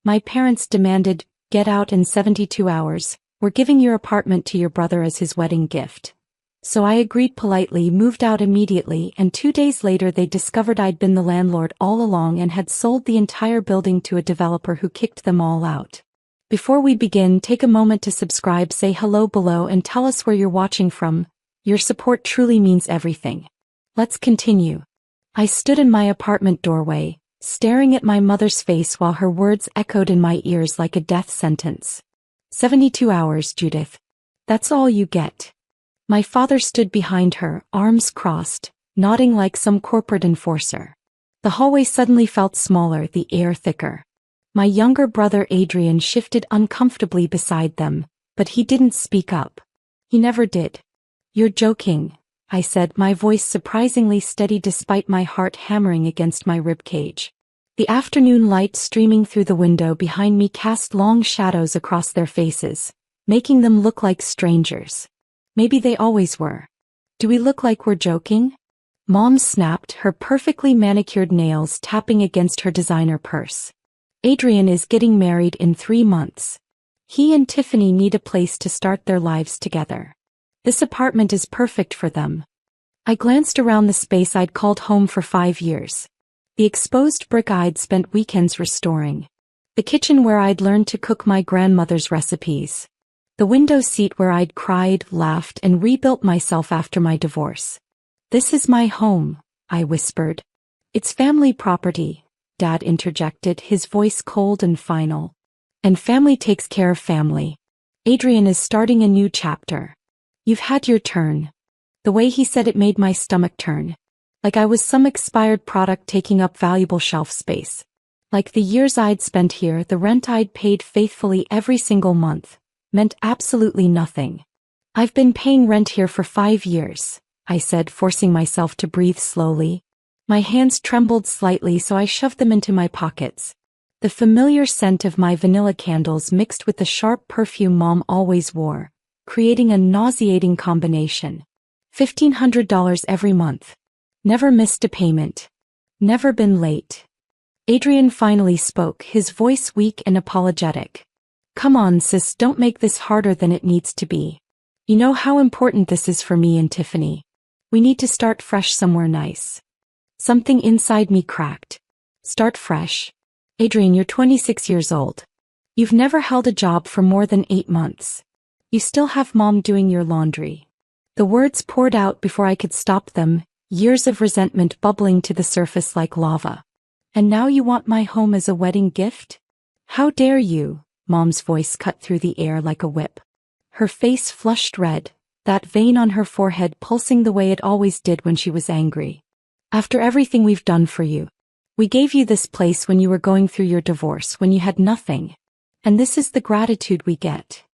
My parents demanded, "Get out in 72 hours, we're giving your apartment to your brother as his wedding gift." So I agreed politely, moved out immediately, and 2 days later they discovered I'd been the landlord all along and had sold the entire building to a developer who kicked them all out. Before we begin, take a moment to subscribe, say hello below, and tell us where you're watching from. Your support truly means everything. Let's continue. I stood in my apartment doorway, staring at my mother's face while her words echoed in my ears like a death sentence. 72 hours, Judith. That's all you get. My father stood behind her, arms crossed, nodding like some corporate enforcer. The hallway suddenly felt smaller, the air thicker. My younger brother Adrian shifted uncomfortably beside them, but he didn't speak up. He never did. "You're joking," I said, my voice surprisingly steady despite my heart hammering against my ribcage. The afternoon light streaming through the window behind me cast long shadows across their faces, making them look like strangers. Maybe they always were. "Do we look like we're joking?" Mom snapped, her perfectly manicured nails tapping against her designer purse. "Adrian is getting married in 3 months. He and Tiffany need a place to start their lives together. This apartment is perfect for them." I glanced around the space I'd called home for 5 years. The exposed brick I'd spent weekends restoring. The kitchen where I'd learned to cook my grandmother's recipes. The window seat where I'd cried, laughed, and rebuilt myself after my divorce. "This is my home," I whispered. "It's family property," Dad interjected, his voice cold and final. "And family takes care of family. Adrian is starting a new chapter. You've had your turn." The way he said it made my stomach turn. Like I was some expired product taking up valuable shelf space. Like the years I'd spent here, the rent I'd paid faithfully every single month, meant absolutely nothing. "I've been paying rent here for 5 years, I said, forcing myself to breathe slowly. My hands trembled slightly, so I shoved them into my pockets. The familiar scent of my vanilla candles mixed with the sharp perfume Mom always wore, creating a nauseating combination. $1,500 every month. Never missed a payment. Never been late. Adrian finally spoke, his voice weak and apologetic. "Come on, sis, don't make this harder than it needs to be. You know how important this is for me and Tiffany. We need to start fresh somewhere nice." Something inside me cracked. "Start fresh? Adrian, you're 26 years old. You've never held a job for more than 8 months. You still have Mom doing your laundry." The words poured out before I could stop them, years of resentment bubbling to the surface like lava. "And now you want my home as a wedding gift? How dare you?" Mom's voice cut through the air like a whip. Her face flushed red, that vein on her forehead pulsing the way it always did when she was angry. "After everything we've done for you. We gave you this place when you were going through your divorce, when you had nothing. And this is the gratitude we get."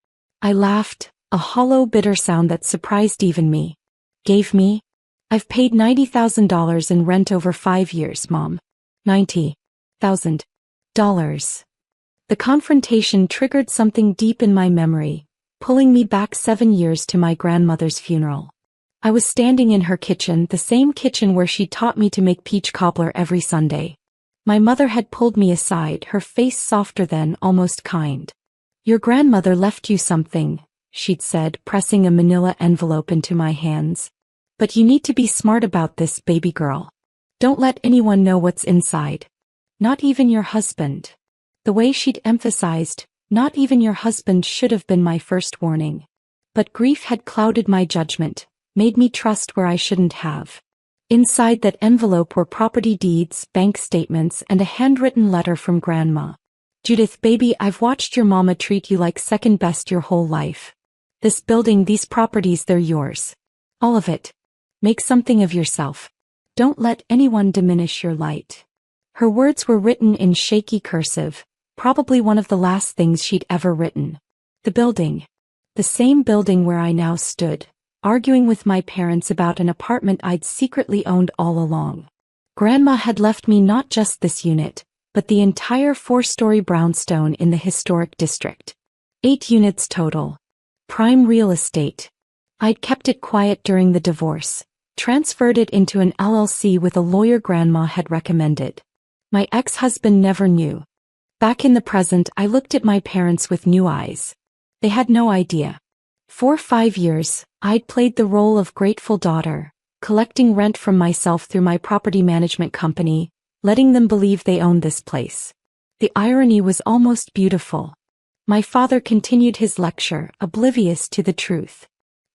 I laughed, a hollow, bitter sound that surprised even me. "Gave me? I've paid $90,000 in rent over 5 years, Mom. $90,000. The confrontation triggered something deep in my memory, pulling me back 7 years to my grandmother's funeral. I was standing in her kitchen, the same kitchen where she taught me to make peach cobbler every Sunday. My mother had pulled me aside, her face softer than, almost kind. "Your grandmother left you something," she'd said, pressing a manila envelope into my hands. "But you need to be smart about this, baby girl. Don't let anyone know what's inside. Not even your husband." The way she'd emphasized, "Not even your husband," should have been my first warning. But grief had clouded my judgment, made me trust where I shouldn't have. Inside that envelope were property deeds, bank statements, and a handwritten letter from Grandma. "Judith, baby, I've watched your mama treat you like second best your whole life. This building, these properties, they're yours. All of it. Make something of yourself. Don't let anyone diminish your light." Her words were written in shaky cursive, probably one of the last things she'd ever written. The building. The same building where I now stood, arguing with my parents about an apartment I'd secretly owned all along. Grandma had left me not just this unit, but the entire 4-story brownstone in the historic district. 8 units total. Prime real estate. I'd kept it quiet during the divorce, transferred it into an LLC with a lawyer Grandma had recommended. My ex-husband never knew. Back in the present, I looked at my parents with new eyes. They had no idea. For 5 years, I'd played the role of grateful daughter, collecting rent from myself through my property management company, letting them believe they owned this place. The irony was almost beautiful. My father continued his lecture, oblivious to the truth.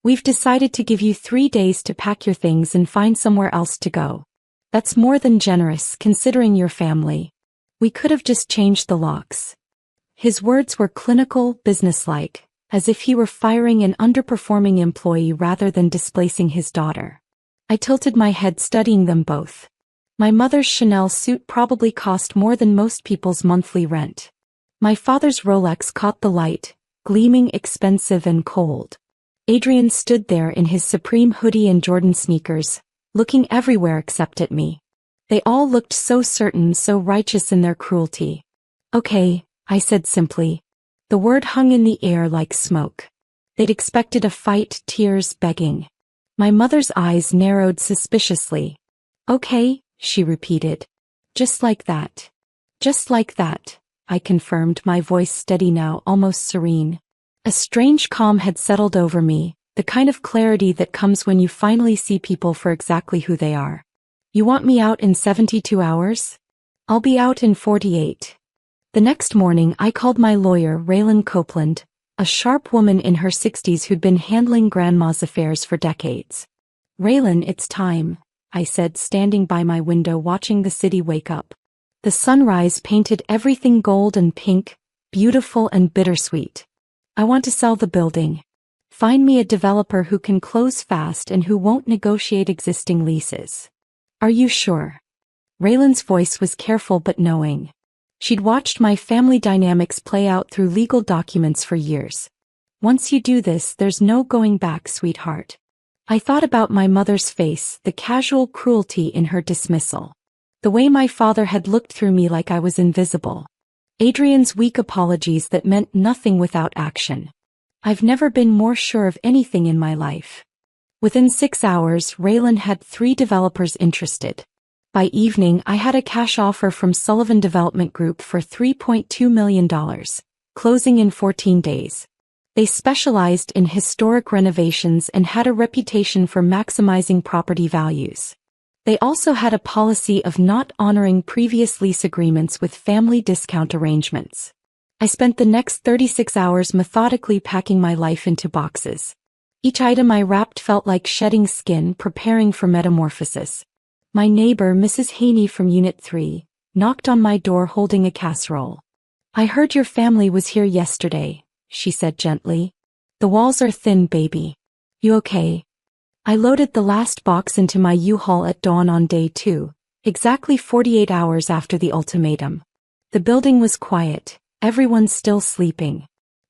We've decided to give you 3 days to pack your things and find somewhere else to go. That's more than generous, considering your family. We could have just changed the locks. His words were clinical, businesslike, as if he were firing an underperforming employee rather than displacing his daughter. I tilted my head studying them both. My mother's Chanel suit probably cost more than most people's monthly rent. My father's Rolex caught the light, gleaming, expensive and cold. Adrian stood there in his Supreme hoodie and Jordan sneakers, looking everywhere except at me. They all looked so certain, so righteous in their cruelty. Okay, I said simply. The word hung in the air like smoke. They'd expected a fight, tears, begging. My mother's eyes narrowed suspiciously. Okay, she repeated. Just like that. Just like that, I confirmed, my voice steady now, almost serene. A strange calm had settled over me, the kind of clarity that comes when you finally see people for exactly who they are. You want me out in 72 hours? I'll be out in 48. The next morning I called my lawyer, Raylan Copeland, a sharp woman in her 60s who'd been handling grandma's affairs for decades. Raylan, it's time, I said, standing by my window watching the city wake up. The sunrise painted everything gold and pink, beautiful and bittersweet. I want to sell the building. Find me a developer who can close fast and who won't negotiate existing leases. Are you sure? Raylan's voice was careful but knowing. She'd watched my family dynamics play out through legal documents for years. Once you do this, there's no going back, sweetheart. I thought about my mother's face, the casual cruelty in her dismissal. The way my father had looked through me like I was invisible. Adrian's weak apologies that meant nothing without action. I've never been more sure of anything in my life. Within 6 hours, Raylan had 3 developers interested. By evening, I had a cash offer from Sullivan Development Group for $3.2 million, closing in 14 days. They specialized in historic renovations and had a reputation for maximizing property values. They also had a policy of not honoring previous lease agreements with family discount arrangements. I spent the next 36 hours methodically packing my life into boxes. Each item I wrapped felt like shedding skin, preparing for metamorphosis. My neighbor, Mrs. Haney from Unit 3, knocked on my door holding a casserole. I heard your family was here yesterday, she said gently. The walls are thin, baby. You okay? I loaded the last box into my U-Haul at dawn on day 2, exactly 48 hours after the ultimatum. The building was quiet, everyone still sleeping.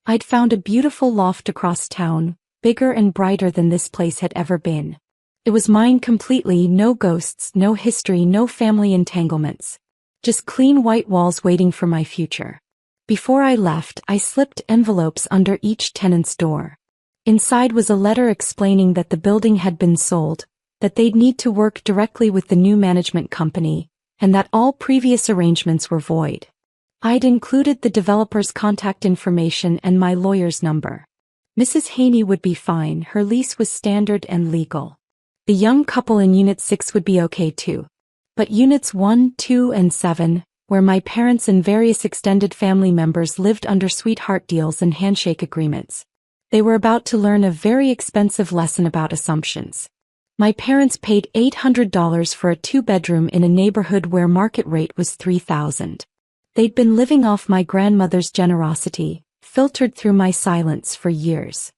I'd found a beautiful loft across town, bigger and brighter than this place had ever been. It was mine completely, no ghosts, no history, no family entanglements. Just clean white walls waiting for my future. Before I left, I slipped envelopes under each tenant's door. Inside was a letter explaining that the building had been sold, that they'd need to work directly with the new management company, and that all previous arrangements were void. I'd included the developer's contact information and my lawyer's number. Mrs. Haney would be fine, her lease was standard and legal. The young couple in Unit 6 would be okay too. But Units 1, 2, and 7, where my parents and various extended family members lived under sweetheart deals and handshake agreements. They were about to learn a very expensive lesson about assumptions. My parents paid $800 for a 2-bedroom in a neighborhood where market rate was $3,000. They'd been living off my grandmother's generosity, filtered through my silence for years.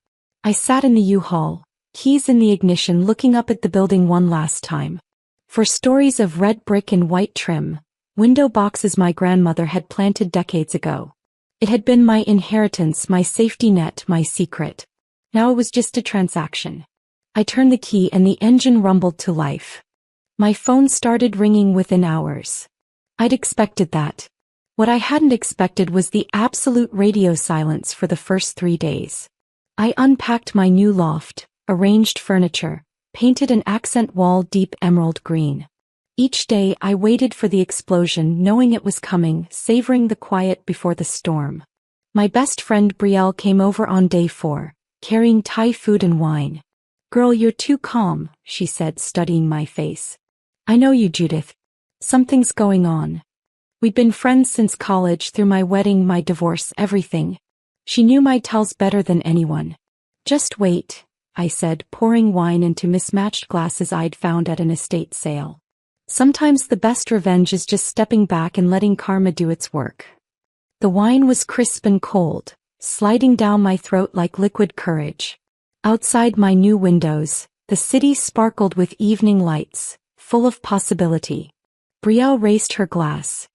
I sat in the U-Haul, keys in the ignition, looking up at the building one last time. For stories of red brick and white trim, window boxes my grandmother had planted decades ago. It had been my inheritance, my safety net, my secret. Now it was just a transaction. I turned the key and the engine rumbled to life. My phone started ringing within hours. I'd expected that. What I hadn't expected was the absolute radio silence for the first 3 days. I unpacked my new loft, arranged furniture, painted an accent wall deep emerald green. Each day I waited for the explosion, knowing it was coming, savoring the quiet before the storm. My best friend Brielle came over on day 4, carrying Thai food and wine. "Girl, you're too calm," she said, studying my face. "I know you, Judith. Something's going on. We'd been friends since college, through my wedding, my divorce, everything. She knew my tells better than anyone." "Just wait," I said, pouring wine into mismatched glasses I'd found at an estate sale. "Sometimes the best revenge is just stepping back and letting karma do its work." The wine was crisp and cold, sliding down my throat like liquid courage. Outside my new windows, the city sparkled with evening lights, full of possibility. Brielle raised her glass.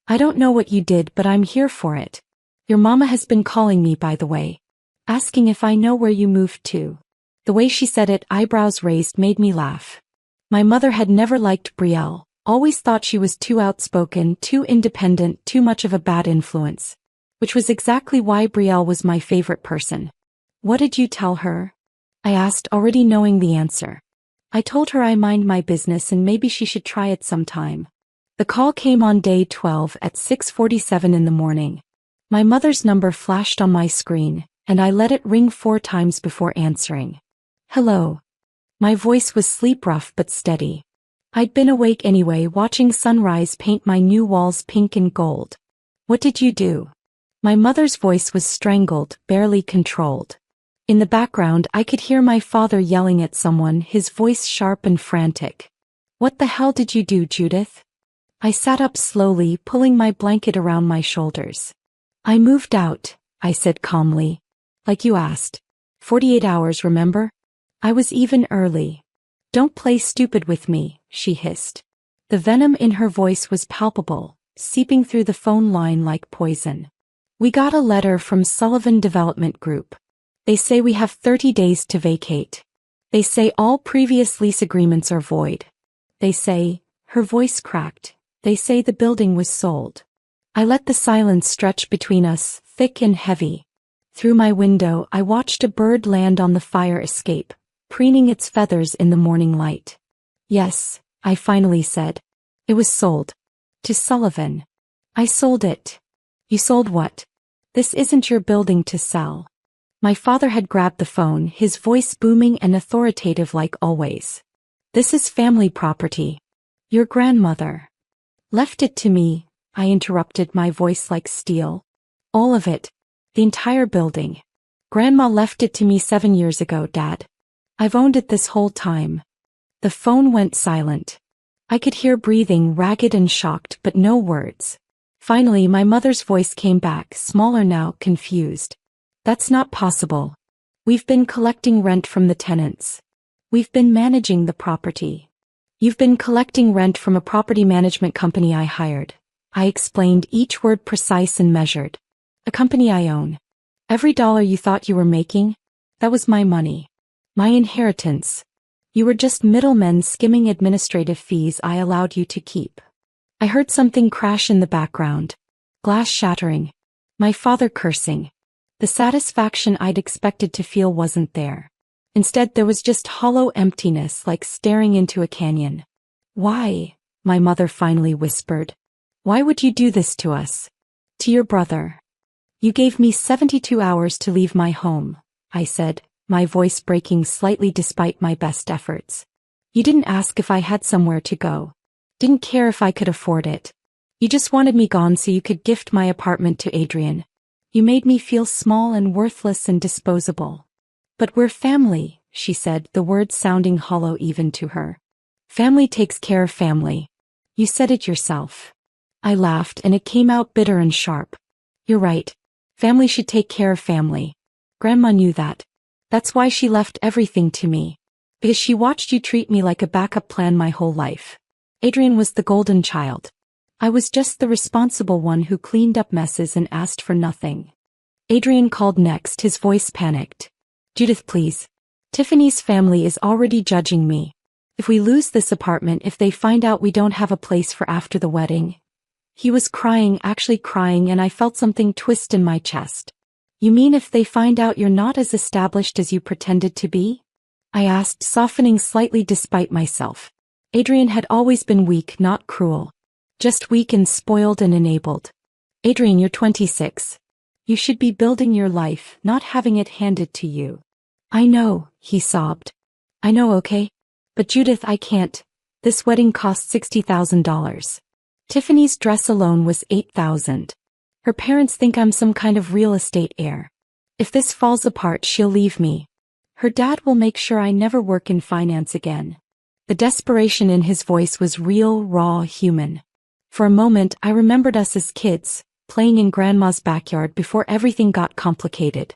"I don't know what you did, but I'm here for it. Your mama has been calling me, by the way, asking if I know where you moved to." The way she said it, eyebrows raised, made me laugh. My mother had never liked Brielle, always thought she was too outspoken, too independent, too much of a bad influence. Which was exactly why Brielle was my favorite person. "What did you tell her?" I asked, already knowing the answer. "I told her I mind my business and maybe she should try it sometime." The call came on day 12 at 6:47 in the morning. My mother's number flashed on my screen, and I let it ring 4 times before answering. "Hello." My voice was sleep-rough but steady. I'd been awake anyway, watching sunrise paint my new walls pink and gold. "What did you do?" My mother's voice was strangled, barely controlled. In the background I could hear my father yelling at someone, his voice sharp and frantic. "What the hell did you do, Judith?" I sat up slowly, pulling my blanket around my shoulders. "I moved out," I said calmly. "Like you asked. 48 hours, remember? I was even early." "Don't play stupid with me," she hissed. The venom in her voice was palpable, seeping through the phone line like poison. "We got a letter from Sullivan Development Group. They say we have 30 days to vacate. They say all previous lease agreements are void. They say," her voice cracked, "they say the building was sold." I let the silence stretch between us, thick and heavy. Through my window I watched a bird land on the fire escape, preening its feathers in the morning light. "Yes," I finally said. "It was sold. To Sullivan." "I sold it." "You sold what?" "This isn't your building to sell." My father had grabbed the phone, his voice booming and authoritative like always. "This is family property. Your grandmother left it to me," I interrupted, my voice like steel. "All of it. The entire building. Grandma left it to me 7 years ago, Dad. I've owned it this whole time." The phone went silent. I could hear breathing, ragged and shocked, but no words. Finally my mother's voice came back, smaller now, confused. "That's not possible. We've been collecting rent from the tenants. We've been managing the property." "You've been collecting rent from a property management company I hired." I explained, each word precise and measured. "A company I own. Every dollar you thought you were making, that was my money. My inheritance. You were just middlemen skimming administrative fees I allowed you to keep." I heard something crash in the background. Glass shattering. My father cursing. The satisfaction I'd expected to feel wasn't there. Instead there was just hollow emptiness, like staring into a canyon. "Why?" my mother finally whispered. "Why would you do this to us? To your brother? You gave me 72 hours to leave my home," I said, my voice breaking slightly despite my best efforts. "You didn't ask if I had somewhere to go. Didn't care if I could afford it. You just wanted me gone so you could gift my apartment to Adrian. You made me feel small and worthless and disposable." "But we're family," she said, the words sounding hollow even to her. "Family takes care of family. You said it yourself." I laughed, and it came out bitter and sharp. "You're right. Family should take care of family. Grandma knew that. That's why she left everything to me. Because she watched you treat me like a backup plan my whole life. Adrian was the golden child. I was just the responsible one who cleaned up messes and asked for nothing." Adrian called next, his voice panicked. "Judith, please. Tiffany's family is already judging me. If we lose this apartment, if they find out we don't have a place for after the wedding." He was crying, actually crying, and I felt something twist in my chest. "You mean if they find out you're not as established as you pretended to be?" I asked, softening slightly despite myself. Adrian had always been weak, not cruel. Just weak and spoiled and enabled. Adrian, you're 26. You should be building your life, not having it handed to you. I know, he sobbed. I know, okay? But Judith, I can't. This wedding cost $60,000. Tiffany's dress alone was $8,000. Her parents think I'm some kind of real estate heir. If this falls apart, she'll leave me. Her dad will make sure I never work in finance again. The desperation in his voice was real, raw, human. For a moment, I remembered us as kids, playing in Grandma's backyard before everything got complicated.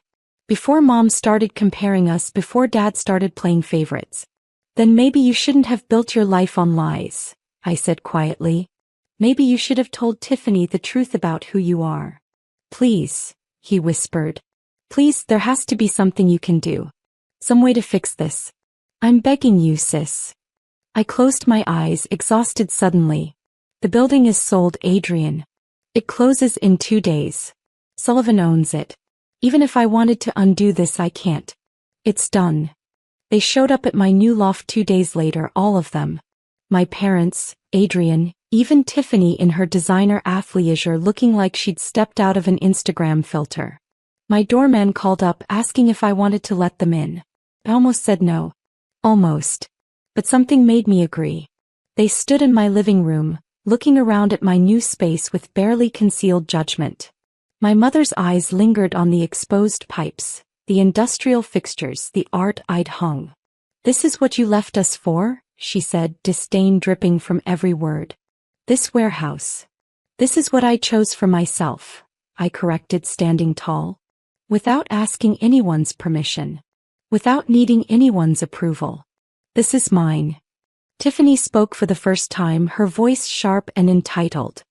Before Mom started comparing us, before Dad started playing favorites. Then maybe you shouldn't have built your life on lies, I said quietly. Maybe you should have told Tiffany the truth about who you are. Please, he whispered. Please, there has to be something you can do. Some way to fix this. I'm begging you, sis. I closed my eyes, exhausted suddenly. The building is sold, Adrian. It closes in 2 days. Sullivan owns it. Even if I wanted to undo this, I can't. It's done. They showed up at my new loft 2 days later, all of them. My parents, Adrian, even Tiffany in her designer athleisure looking like she'd stepped out of an Instagram filter. My doorman called up asking if I wanted to let them in. I almost said no. Almost. But something made me agree. They stood in my living room, looking around at my new space with barely concealed judgment. My mother's eyes lingered on the exposed pipes, the industrial fixtures, the art I'd hung. This is what you left us for? She said, disdain dripping from every word. This warehouse. This is what I chose for myself, I corrected, standing tall. Without asking anyone's permission. Without needing anyone's approval. This is mine. Tiffany spoke for the first time, her voice sharp and entitled.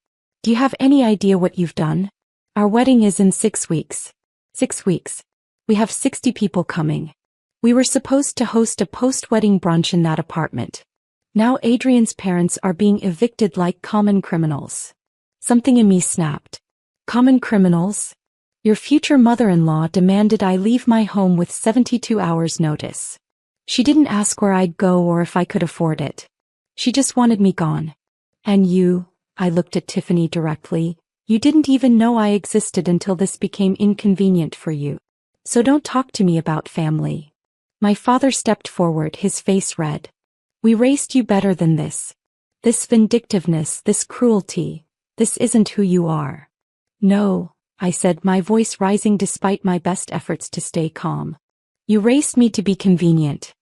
Do you have any idea what you've done? Our wedding is in 6 weeks. 6 weeks. We have 60 people coming. We were supposed to host a post-wedding brunch in that apartment. Now Adrian's parents are being evicted like common criminals. Something in me snapped. Common criminals? Your future mother-in-law demanded I leave my home with 72 hours notice. She didn't ask where I'd go or if I could afford it. She just wanted me gone. And you, I looked at Tiffany directly, you didn't even know I existed until this became inconvenient for you. So don't talk to me about family. My father stepped forward, his face red. We raised you better than this. This vindictiveness, this cruelty, this isn't who you are. No, I said, my voice rising despite my best efforts to stay calm. You raised me to be convenient.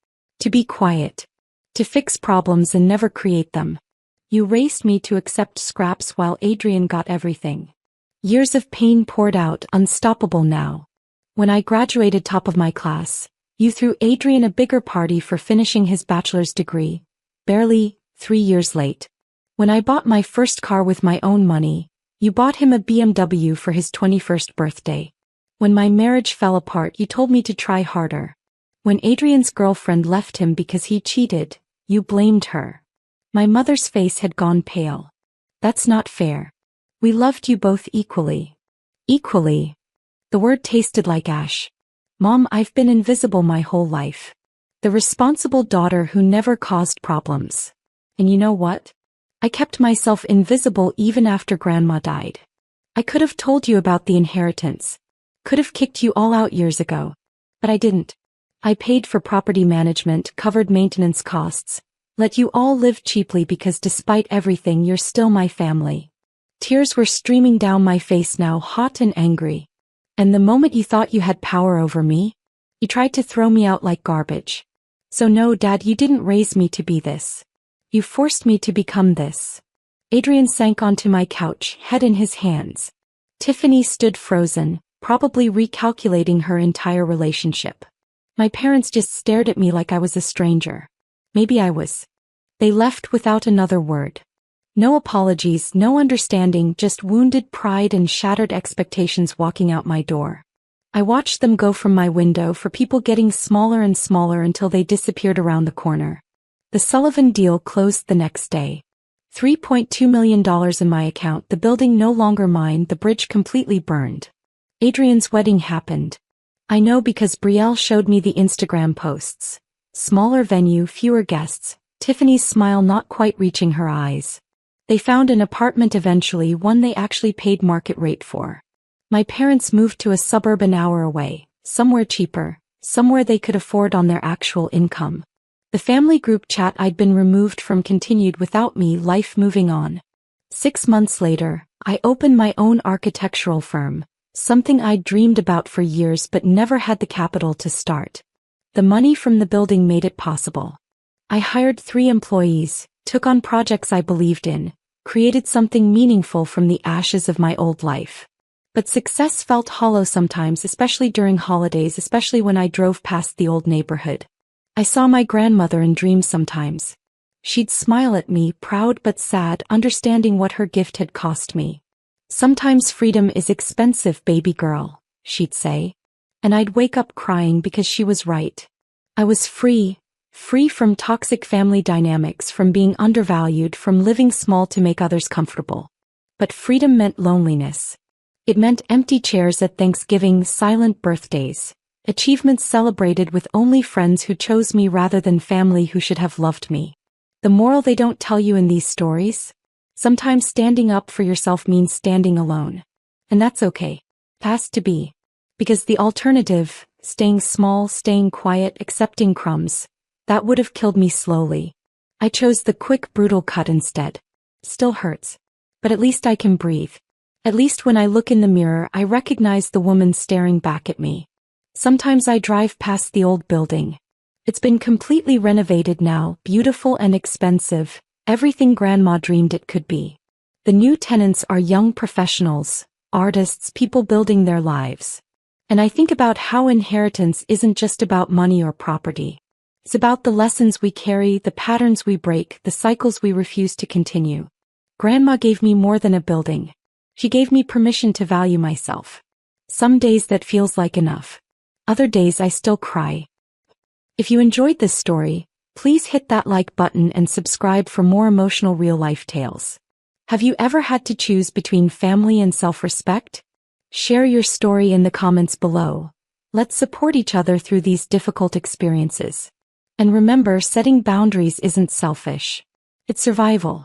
To be quiet. To fix problems and never create them. You raised me to accept scraps while Adrian got everything. Years of pain poured out, unstoppable now. When I graduated top of my class, you threw Adrian a bigger party for finishing his bachelor's degree, barely 3 years late. When I bought my first car with my own money, you bought him a BMW for his 21st birthday. When my marriage fell apart, you told me to try harder. When Adrian's girlfriend left him because he cheated, you blamed her. My mother's face had gone pale. That's not fair. We loved you both equally. Equally. The word tasted like ash. Mom, I've been invisible my whole life. The responsible daughter who never caused problems. And you know what? I kept myself invisible even after Grandma died. I could have told you about the inheritance. Could have kicked you all out years ago. But I didn't. I paid for property management, covered maintenance costs, let you all live cheaply because despite everything you're still my family. Tears were streaming down my face now, hot and angry. And the moment you thought you had power over me, you tried to throw me out like garbage. So no, Dad, you didn't raise me to be this. You forced me to become this. Adrian sank onto my couch, head in his hands. Tiffany stood frozen, probably recalculating her entire relationship. My parents just stared at me like I was a stranger. Maybe I was. They left without another word. No apologies, no understanding, just wounded pride and shattered expectations walking out my door. I watched them go from my window, for people getting smaller and smaller until they disappeared around the corner. The Sullivan deal closed the next day. $3.2 million in my account, the building no longer mine, the bridge completely burned. Adrian's wedding happened. I know because Brielle showed me the Instagram posts. Smaller venue, fewer guests, Tiffany's smile not quite reaching her eyes. They found an apartment eventually, one they actually paid market rate for. My parents moved to a suburb an hour away, somewhere cheaper, somewhere they could afford on their actual income. The family group chat I'd been removed from continued without me, life moving on. 6 months later, I opened my own architectural firm, something I'd dreamed about for years but never had the capital to start. The money from the building made it possible. I hired 3 employees, took on projects I believed in, created something meaningful from the ashes of my old life. But success felt hollow sometimes, especially during holidays, especially when I drove past the old neighborhood. I saw my grandmother in dreams sometimes. She'd smile at me, proud but sad, understanding what her gift had cost me. "Sometimes freedom is expensive, baby girl," she'd say. And I'd wake up crying because she was right. I was free from toxic family dynamics, from being undervalued, from living small to make others comfortable. But freedom meant loneliness. It meant empty chairs at Thanksgiving, silent birthdays, achievements celebrated with only friends who chose me rather than family who should have loved me. The moral they don't tell you in these stories? Sometimes standing up for yourself means standing alone. And that's okay. It has to be. Because the alternative, staying small, staying quiet, accepting crumbs, that would have killed me slowly. I chose the quick, brutal cut instead. Still hurts. But at least I can breathe. At least when I look in the mirror, I recognize the woman staring back at me. Sometimes I drive past the old building. It's been completely renovated now, beautiful and expensive, everything Grandma dreamed it could be. The new tenants are young professionals, artists, people building their lives. And I think about how inheritance isn't just about money or property. It's about the lessons we carry, the patterns we break, the cycles we refuse to continue. Grandma gave me more than a building. She gave me permission to value myself. Some days that feels like enough. Other days I still cry. If you enjoyed this story, please hit that like button and subscribe for more emotional real-life tales. Have you ever had to choose between family and self-respect? Share your story in the comments below. Let's support each other through these difficult experiences. And remember, setting boundaries isn't selfish. It's survival.